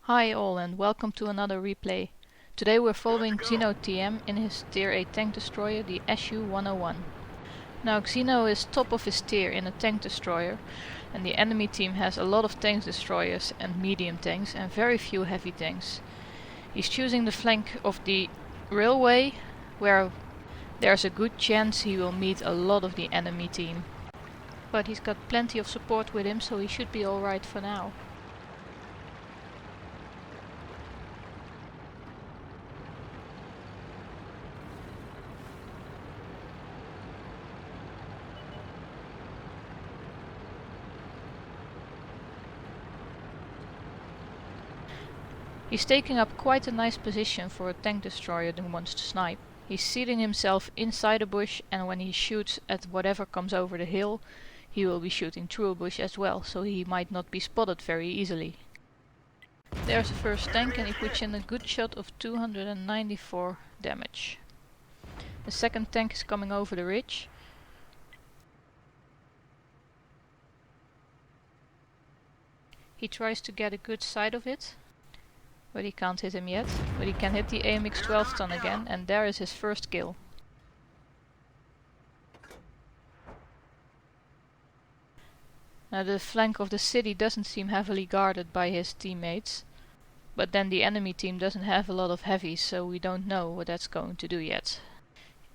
Hi all and welcome to another replay. Today we're following XzynoTM in his tier 8 tank destroyer, the SU-101. Now Xyno is top of his tier in a tank destroyer, and the enemy team has a lot of tank destroyers and medium tanks and very few heavy tanks. He's choosing the flank of the railway, where there's a good chance he will meet a lot of the enemy team. But he's got plenty of support with him, so he should be alright for now. He's taking up quite a nice position for a tank destroyer that wants to snipe. He's seating himself inside a bush, and when he shoots at whatever comes over the hill, he will be shooting through a bush as well, so he might not be spotted very easily. There's the first tank, and he puts in a good shot of 294 damage. The second tank is coming over the ridge. He tries to get a good sight of it, but he can't hit him yet. But he can hit the AMX 12 ton again, and there is his first kill. Now the flank of the city doesn't seem heavily guarded by his teammates, but then the enemy team doesn't have a lot of heavies, so we don't know what that's going to do yet.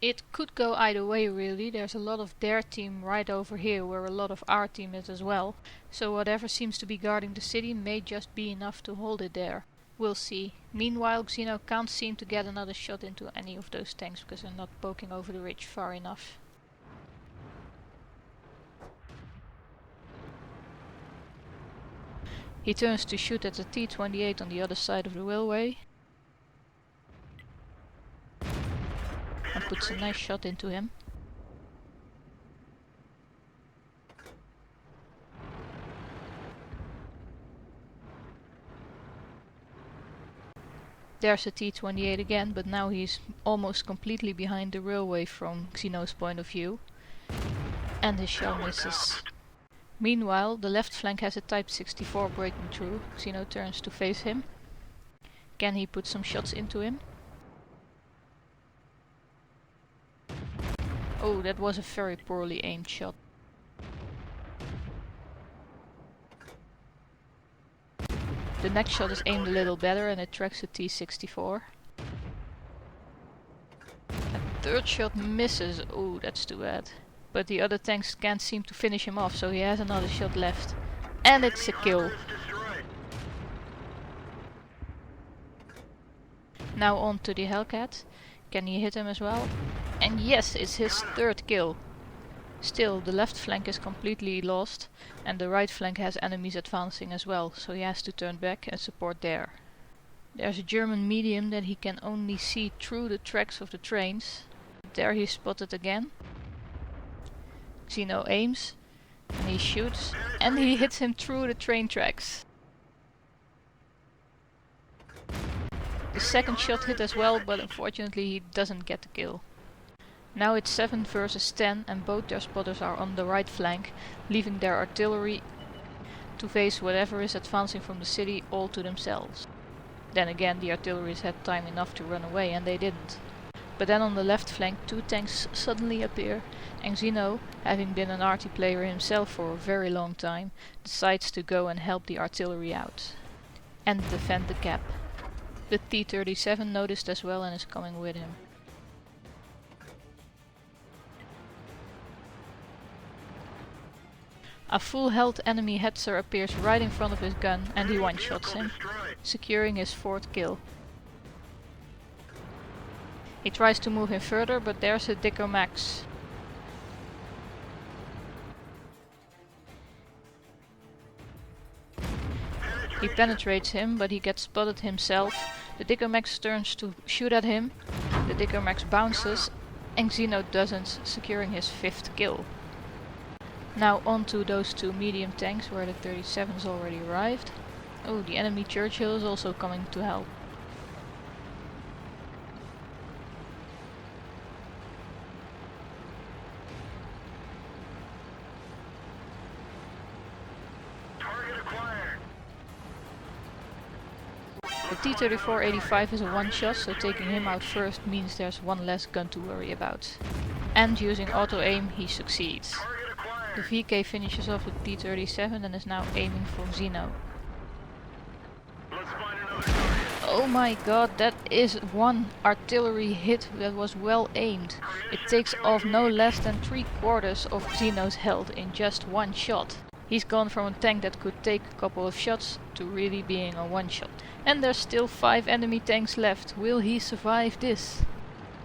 It could go either way really. There's a lot of their team right over here where a lot of our team is as well, so whatever seems to be guarding the city may just be enough to hold it there. We'll see. Meanwhile, Xzyno can't seem to get another shot into any of those tanks because they're not poking over the ridge far enough. He turns to shoot at the T-28 on the other side of the railway and puts a nice shot into him. There's a T-28 again, but now he's almost completely behind the railway from Xyno's point of view, and his shell misses. Meanwhile, the left flank has a Type 64 breaking through. Xzyno turns to face him. Can he put some shots into him? Oh, that was a very poorly aimed shot. The next shot is aimed a little better and it tracks the T-64. A third shot misses. Oh, that's too bad. But the other tanks can't seem to finish him off, so he has another shot left. And it's a kill. Now on to the Hellcat. Can he hit him as well? And yes, it's his third kill. Still, the left flank is completely lost, and the right flank has enemies advancing as well, so he has to turn back and support there. There's a German medium that he can only see through the tracks of the trains. There he's spotted again. Xzyno aims, and he shoots, and he hits him through the train tracks. The second shot hit as well, but unfortunately he doesn't get the kill. Now it's 7 versus 10, and both their spotters are on the right flank, leaving their artillery to face whatever is advancing from the city all to themselves. Then again, the artilleries had time enough to run away, and they didn't. But then on the left flank, 2 tanks suddenly appear, and Xzyno, having been an arty player himself for a very long time, decides to go and help the artillery out and defend the cap. The T-37 noticed as well and is coming with him. A full health enemy hetzer appears right in front of his gun and he one-shots him, securing his 4th kill. He tries to move him further, but there's a Dicker Max. He penetrates him, but he gets spotted himself. The Dicker Max turns to shoot at him. The Dicker Max bounces, and Xzyno doesn't, securing his 5th kill. Now on to those 2 medium tanks where the 37's already arrived. Oh, the enemy Churchill is also coming to help. The T-34-85 is a one-shot, so taking him out first means there's one less gun to worry about. And using auto-aim he succeeds. The VK finishes off the T-37 and is now aiming for Xyno. Oh my god, that is one artillery hit that was well aimed. It takes off no less than 3/4 of Xyno's health in just one shot. He's gone from a tank that could take a couple of shots to really being a one shot. And there's still 5 enemy tanks left. Will he survive this?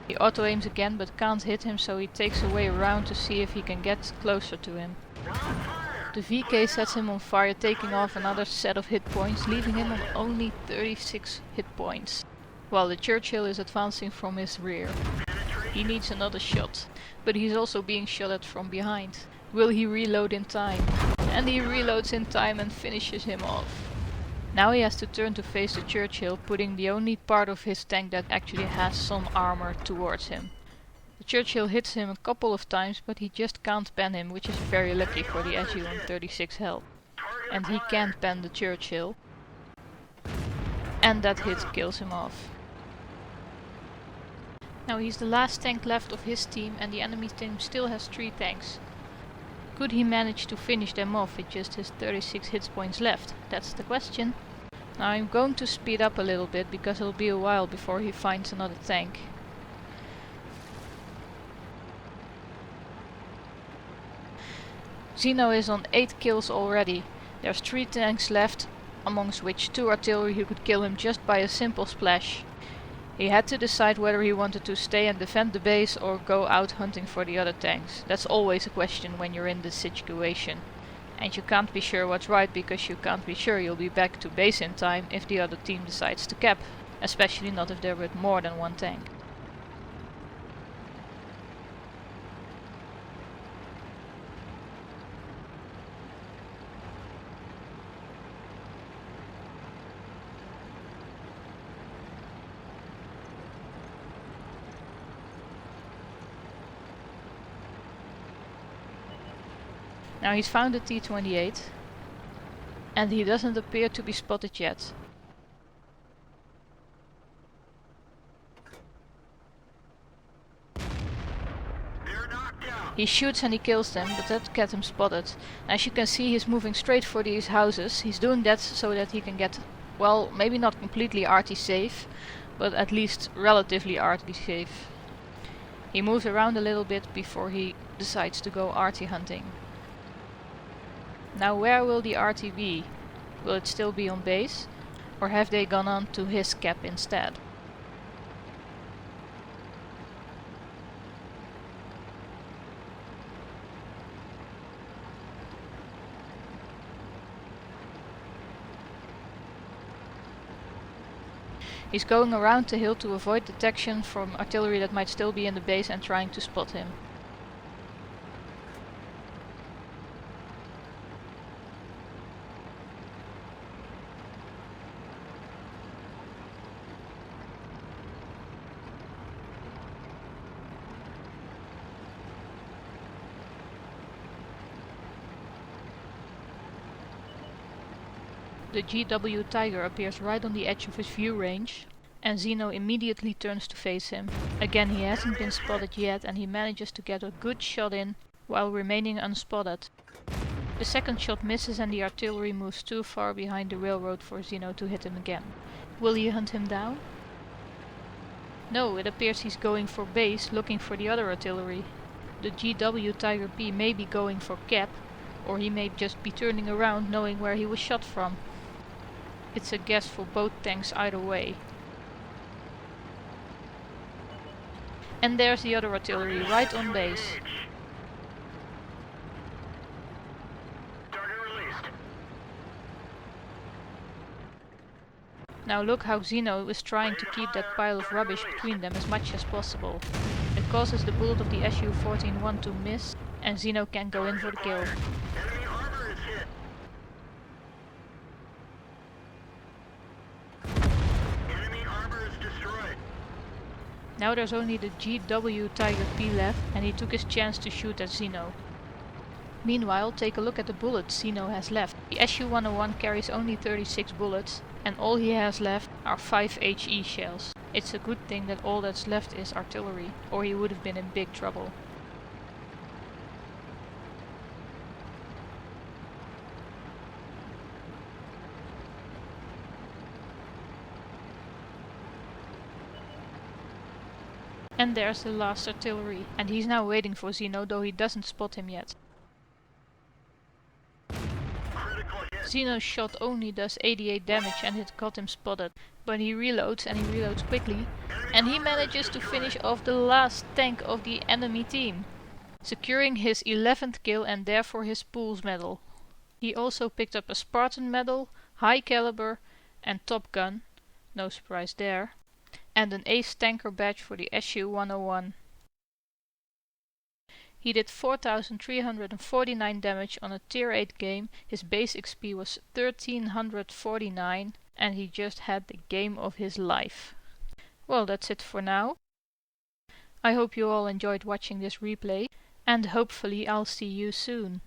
He auto-aims again but can't hit him, so he takes a way around to see if he can get closer to him. The VK sets him on fire, taking off another set of hit points, leaving him on only 36 hit points, while the Churchill is advancing from his rear. He needs another shot, but he's also being shot at from behind. Will he reload in time? And he reloads in time and finishes him off. Now he has to turn to face the Churchill, putting the only part of his tank that actually has some armor towards him. The Churchill hits him a couple of times, but he just can't pen him, which is very lucky for the SU on 36 health. And he can't pen the Churchill. And that hit kills him off. Now he's the last tank left of his team, and the enemy team still has 3 tanks. Could he manage to finish them off with just his 36 hit points left? That's the question. Now I'm going to speed up a little bit because it'll be a while before he finds another tank. Xyno is on 8 kills already. There's 3 tanks left, amongst which 2 artillery who could kill him just by a simple splash. He had to decide whether he wanted to stay and defend the base or go out hunting for the other tanks. That's always a question when you're in this situation. And you can't be sure what's right because you can't be sure you'll be back to base in time if the other team decides to cap. Especially not if they're with more than 1 tank. Now he's found the T-28 and he doesn't appear to be spotted yet. He shoots and he kills them, but that gets him spotted. As you can see, he's moving straight for these houses. He's doing that so that he can get, well, maybe not completely RT safe, but at least relatively RT safe. He moves around a little bit before he decides to go RT hunting. Now where will the RT be? Will it still be on base? Or have they gone on to his cap instead? He's going around the hill to avoid detection from artillery that might still be in the base and trying to spot him. The GW Tiger appears right on the edge of his view range, and Xyno immediately turns to face him. Again, he hasn't been spotted yet and he manages to get a good shot in while remaining unspotted. The second shot misses and the artillery moves too far behind the railroad for Xyno to hit him again. Will he hunt him down? No, it appears he's going for base, looking for the other artillery. The GW Tiger P may be going for cap, or he may just be turning around knowing where he was shot from. It's a guess for both tanks either way. And there's the other artillery right on base. Now look how Xyno is trying to keep that pile of rubbish between them as much as possible. It causes the bullet of the Su-14-1 to miss and Xyno can go in for the kill. Now there's only the GW Tiger P left and he took his chance to shoot at Xyno. Meanwhile, take a look at the bullets Xyno has left. The Su-101 carries only 36 bullets and all he has left are 5 HE shells. It's a good thing that all that's left is artillery, or he would have been in big trouble. And there's the last artillery, and he's now waiting for Xyno, though he doesn't spot him yet. Xyno's shot only does 88 damage and it got him spotted, but he reloads, and he reloads quickly, and he manages to finish off the last tank of the enemy team, securing his 11th kill and therefore his Pool's medal. He also picked up a Spartan medal, high caliber and top gun, no surprise there, and an ace tanker badge for the SU-101. He did 4,349 damage on a tier 8 game, his base XP was 1349 and he just had the game of his life. Well, that's it for now. I hope you all enjoyed watching this replay and hopefully I'll see you soon.